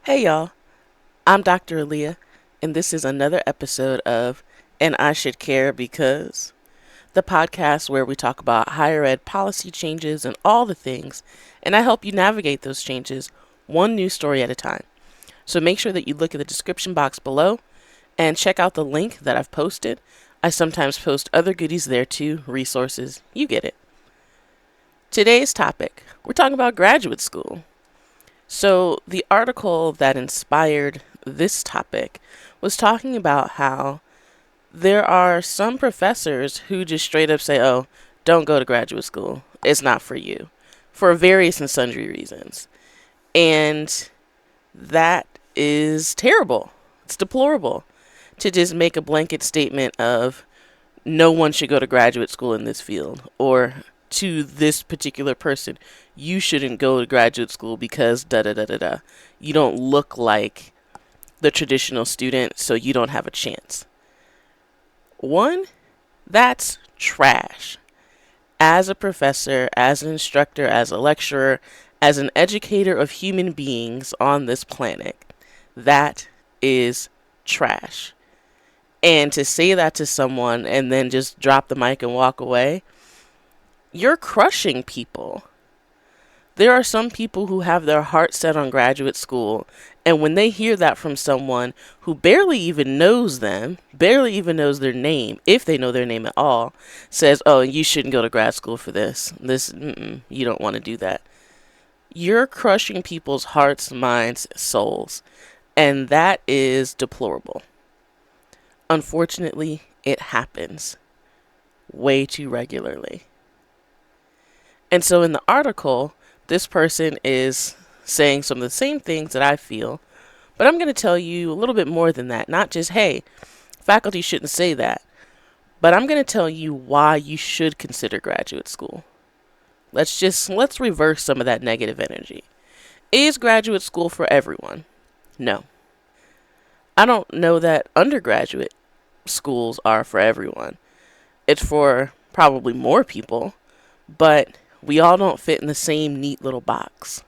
Hey y'all, I'm Dr. Aaliyah, and this is another episode of And I Should Care Because, the podcast where we talk about higher ed policy changes and all the things, and I help you navigate those changes one news story at a time. So make sure that you look at the description box below and check out the link that I've posted. I sometimes post other goodies there too, resources, you get it. Today's topic, we're talking about graduate school. So, the article that inspired this topic was talking about how there are some professors who just straight up say, oh, don't go to graduate school. It's not for you, for various and sundry reasons. And that is terrible. It's deplorable to just make a blanket statement of no one should go to graduate school in this field, or to this particular person, you shouldn't go to graduate school because da da da da da. You don't look like the traditional student, so you don't have a chance. One, that's trash. As a professor, as an instructor, as a lecturer, as an educator of human beings on this planet, that is trash. And to say that to someone and then just drop the mic and walk away, you're crushing people. There are some people who have their heart set on graduate school, and when they hear that from someone who barely even knows them, barely even knows their name, if they know their name at all, says, oh, you shouldn't go to grad school for this. You don't want to do that. You're crushing people's hearts, minds, souls, and that is deplorable. Unfortunately, it happens way too regularly. And so in the article, this person is saying some of the same things that I feel, but I'm going to tell you a little bit more than that. Not just, hey, faculty shouldn't say that, but I'm going to tell you why you should consider graduate school. Let's reverse some of that negative energy. Is graduate school for everyone? No. I don't know that undergraduate schools are for everyone. It's for probably more people, but we all don't fit in the same neat little box.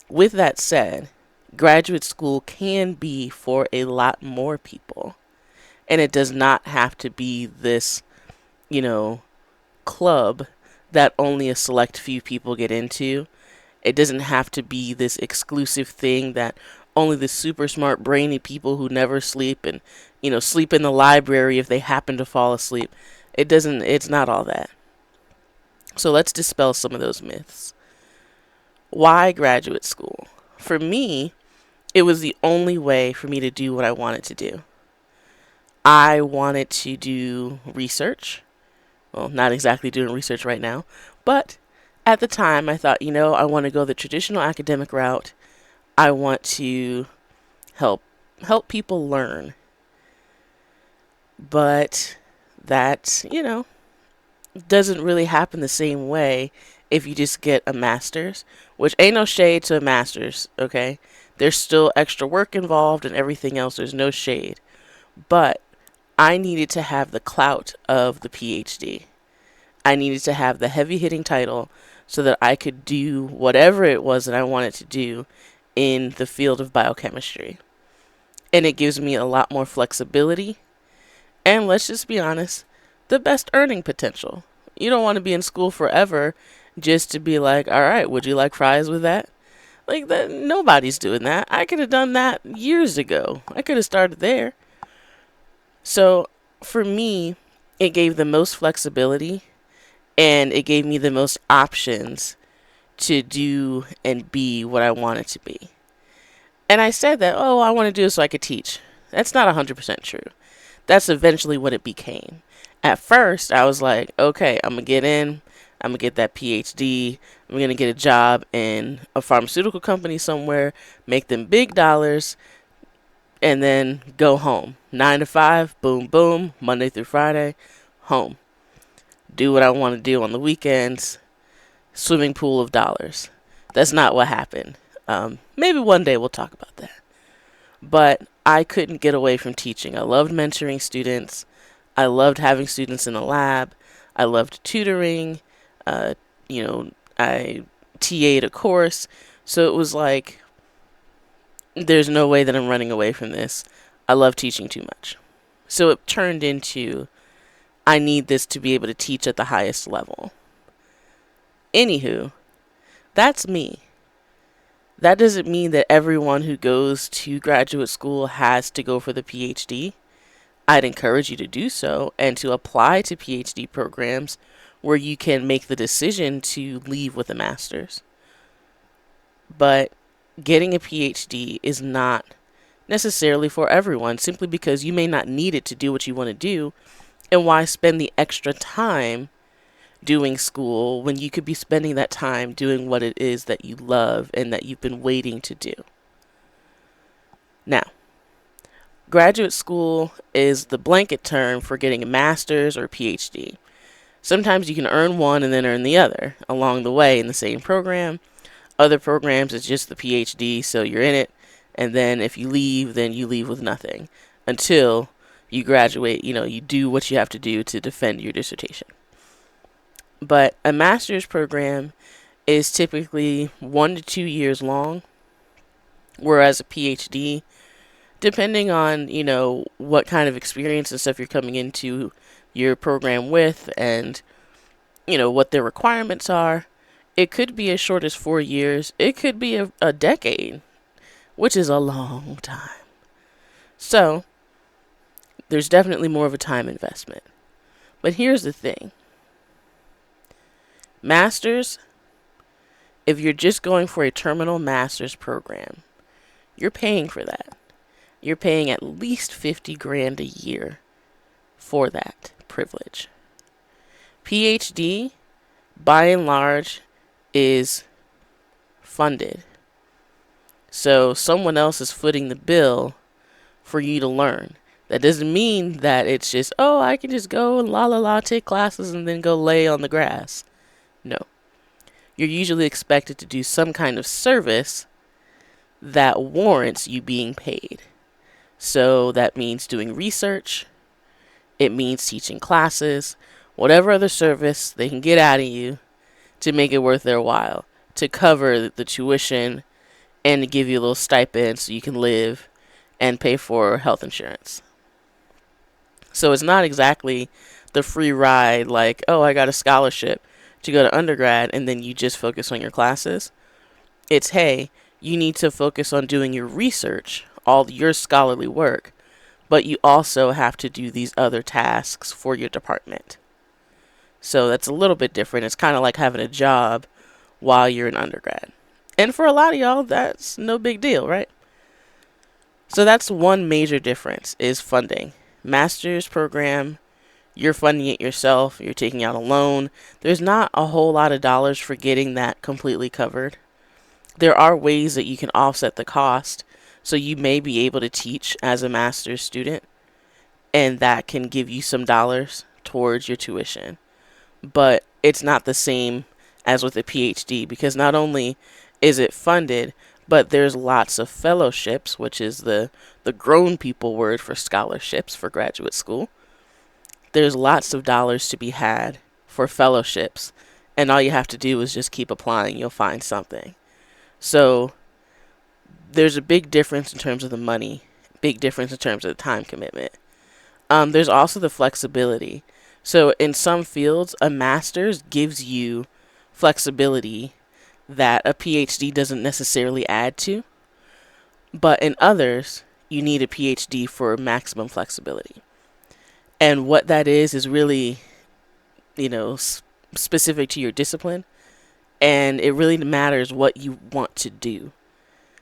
With that said, graduate school can be for a lot more people. And it does not have to be this, club that only a select few people get into. It doesn't have to be this exclusive thing that only the super smart, brainy people who never sleep and, sleep in the library if they happen to fall asleep. It's not all that. So let's dispel some of those myths. Why graduate school? For me, it was the only way for me to do what I wanted to do. I wanted to do research. Well, not exactly doing research right now, but at the time I thought, I want to go the traditional academic route. I want to help people learn. But that, doesn't really happen the same way if you just get a master's, which ain't no shade to a master's, okay? There's still extra work involved and everything else. There's no shade. But I needed to have the clout of the PhD. I needed to have the heavy hitting title so that I could do whatever it was that I wanted to do in the field of biochemistry. And it gives me a lot more flexibility. And let's just be honest, the best earning potential. You don't want to be in school forever just to be like, all right, would you like fries with that? Like that, nobody's doing that. I could have done that years ago. I could have started there. So for me, it gave the most flexibility and it gave me the most options to do and be what I wanted to be. And I said that, oh, I want to do it so I could teach. That's not 100% true. That's eventually what it became. At first, I was like, okay, I'm going to get in. I'm going to get that PhD. I'm going to get a job in a pharmaceutical company somewhere, make them big dollars, and then go home. 9 to 5, boom, boom, Monday through Friday, home. Do what I want to do on the weekends, swimming pool of dollars. That's not what happened. Maybe one day we'll talk about that. But I couldn't get away from teaching. I loved mentoring students. I loved having students in the lab. I loved tutoring. I TA'd a course. So it was like there's no way that I'm running away from this. I love teaching too much. So it turned into, I need this to be able to teach at the highest level. Anywho, that's me. That doesn't mean that everyone who goes to graduate school has to go for the PhD. I'd encourage you to do so and to apply to PhD programs where you can make the decision to leave with a master's. But getting a PhD is not necessarily for everyone, simply because you may not need it to do what you want to do. And why spend the extra time doing school when you could be spending that time doing what it is that you love and that you've been waiting to do? Now, graduate school is the blanket term for getting a master's or a PhD. Sometimes you can earn one and then earn the other along the way in the same program. Other programs, it's just the PhD, so you're in it. And then if you leave, then you leave with nothing until you graduate. You do what you have to do to defend your dissertation. But a master's program is typically 1 to 2 years long, whereas a PhD, depending on, what kind of experience and stuff you're coming into your program with and, what their requirements are, it could be as short as 4 years. It could be a decade, which is a long time. So there's definitely more of a time investment. But here's the thing. Masters, if you're just going for a terminal master's program, you're paying for that. You're paying at least $50,000 a year for that privilege. PhD, by and large, is funded. So someone else is footing the bill for you to learn. That doesn't mean that it's just, I can just go and take classes and then go lay on the grass. No. You're usually expected to do some kind of service that warrants you being paid. So that means doing research. It means teaching classes. Whatever other service they can get out of you to make it worth their while. To cover the tuition and to give you a little stipend so you can live and pay for health insurance. So it's not exactly the free ride like, I got a scholarship to go to undergrad and then you just focus on your classes. It's, hey, you need to focus on doing your research, all your scholarly work, but you also have to do these other tasks for your department. So that's a little bit different. It's kind of like having a job while you're an undergrad. And for a lot of y'all, that's no big deal, right? So that's one major difference, is funding. Master's program, you're funding it yourself. You're taking out a loan. There's not a whole lot of dollars for getting that completely covered. There are ways that you can offset the cost. So you may be able to teach as a master's student, and that can give you some dollars towards your tuition. But it's not the same as with a PhD, because not only is it funded, but there's lots of fellowships, which is the grown people word for scholarships for graduate school. There's lots of dollars to be had for fellowships, and all you have to do is just keep applying. You'll find something. So there's a big difference in terms of the money, big difference in terms of the time commitment. There's also the flexibility. So in some fields, a master's gives you flexibility that a PhD doesn't necessarily add to. But in others, you need a PhD for maximum flexibility. And what that is really, specific to your discipline. And it really matters what you want to do.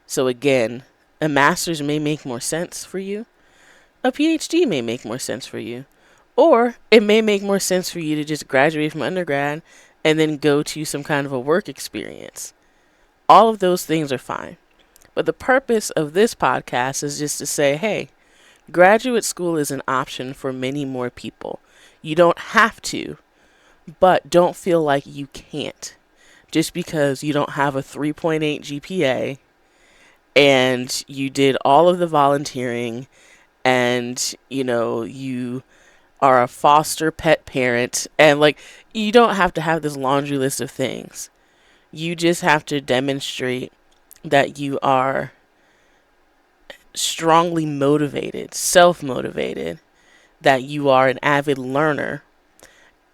So again, a master's may make more sense for you. A PhD may make more sense for you. Or it may make more sense for you to just graduate from undergrad and then go to some kind of a work experience. All of those things are fine. But the purpose of this podcast is just to say, hey, graduate school is an option for many more people. You don't have to, but don't feel like you can't. Just because you don't have a 3.8 GPA and you did all of the volunteering and, you are a foster pet parent, and you don't have to have this laundry list of things. You just have to demonstrate that you are strongly motivated, self-motivated, that you are an avid learner,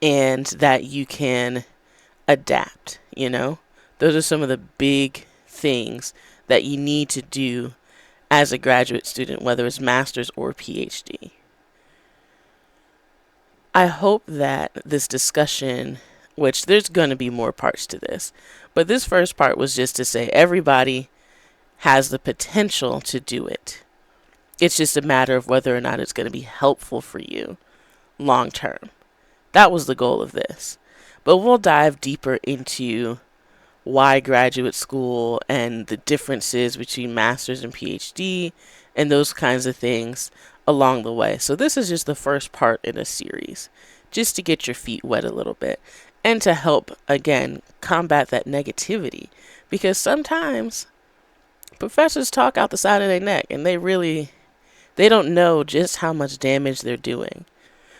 and that you can adapt, you know? Those are some of the big things that you need to do as a graduate student, whether it's master's or PhD. I hope that this discussion, which there's going to be more parts to this, but this first part was just to say everybody has the potential to do it. It's just a matter of whether or not it's going to be helpful for you long term. That was the goal of this. But we'll dive deeper into why graduate school and the differences between master's and PhD and those kinds of things along the way. So this is just the first part in a series, just to get your feet wet a little bit and to help, again, combat that negativity. Because sometimes professors talk out the side of their neck and they don't know just how much damage they're doing.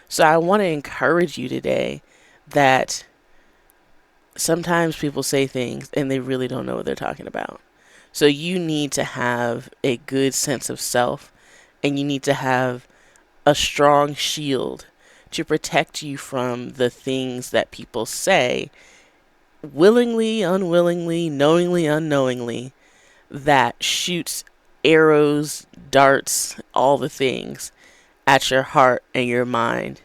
So I want to encourage you today that sometimes people say things and they really don't know what they're talking about. So you need to have a good sense of self, and you need to have a strong shield to protect you from the things that people say, willingly, unwillingly, knowingly, unknowingly, that shoots arrows, darts, all the things at your heart and your mind.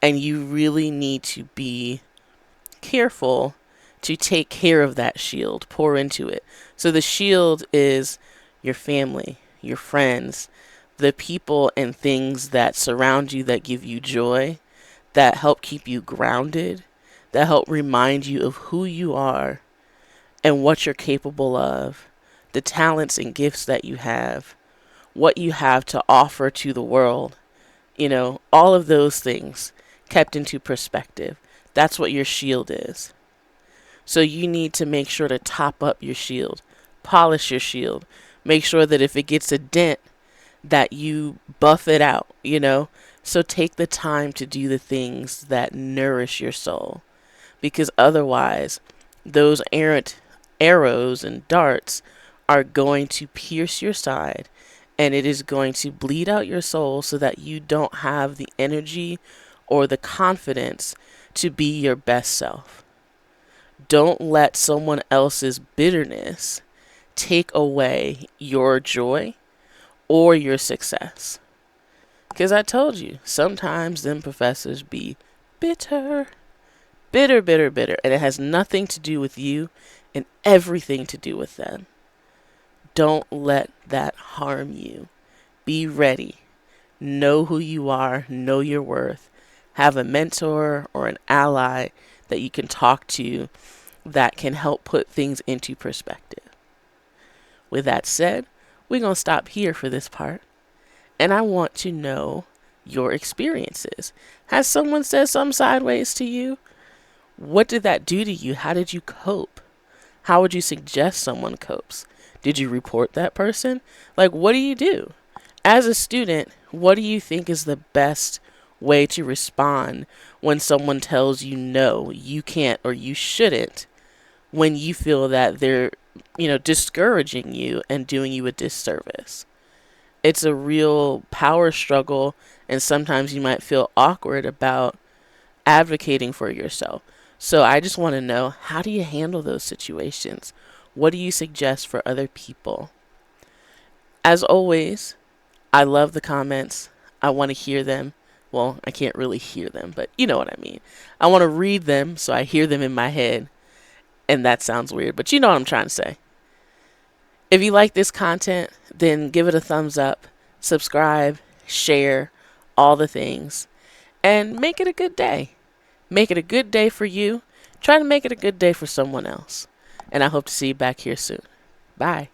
And you really need to be careful to take care of that shield, pour into it. So the shield is your family, your friends, the people and things that surround you that give you joy, that help keep you grounded, that help remind you of who you are and what you're capable of, the talents and gifts that you have, what you have to offer to the world. You know, all of those things kept into perspective. That's what your shield is. So you need to make sure to top up your shield, polish your shield, make sure that if it gets a dent, that you buff it out, you know? So take the time to do the things that nourish your soul, because otherwise those errant arrows and darts are going to pierce your side, and it is going to bleed out your soul so that you don't have the energy or the confidence to be your best self. Don't let someone else's bitterness take away your joy or your success. Because I told you, sometimes them professors be bitter. Bitter, bitter, bitter. And it has nothing to do with you and everything to do with them. Don't let that harm you. Be ready. Know who you are. Know your worth. Have a mentor or an ally that you can talk to that can help put things into perspective. With that said, we're going to stop here for this part. And I want to know your experiences. Has someone said something sideways to you? What did that do to you? How did you cope? How would you suggest someone copes? Did you report that person? Like, what do you do? As a student, what do you think is the best way to respond when someone tells you no, you can't, or you shouldn't, when you feel that they're, discouraging you and doing you a disservice? It's a real power struggle, and sometimes you might feel awkward about advocating for yourself. So I just want to know, how do you handle those situations? What do you suggest for other people? As always, I love the comments. I want to hear them. Well, I can't really hear them, but you know what I mean. I want to read them so I hear them in my head. And that sounds weird, but you know what I'm trying to say. If you like this content, then give it a thumbs up, subscribe, share, all the things, and make it a good day. Make it a good day for you. Try to make it a good day for someone else. And I hope to see you back here soon. Bye.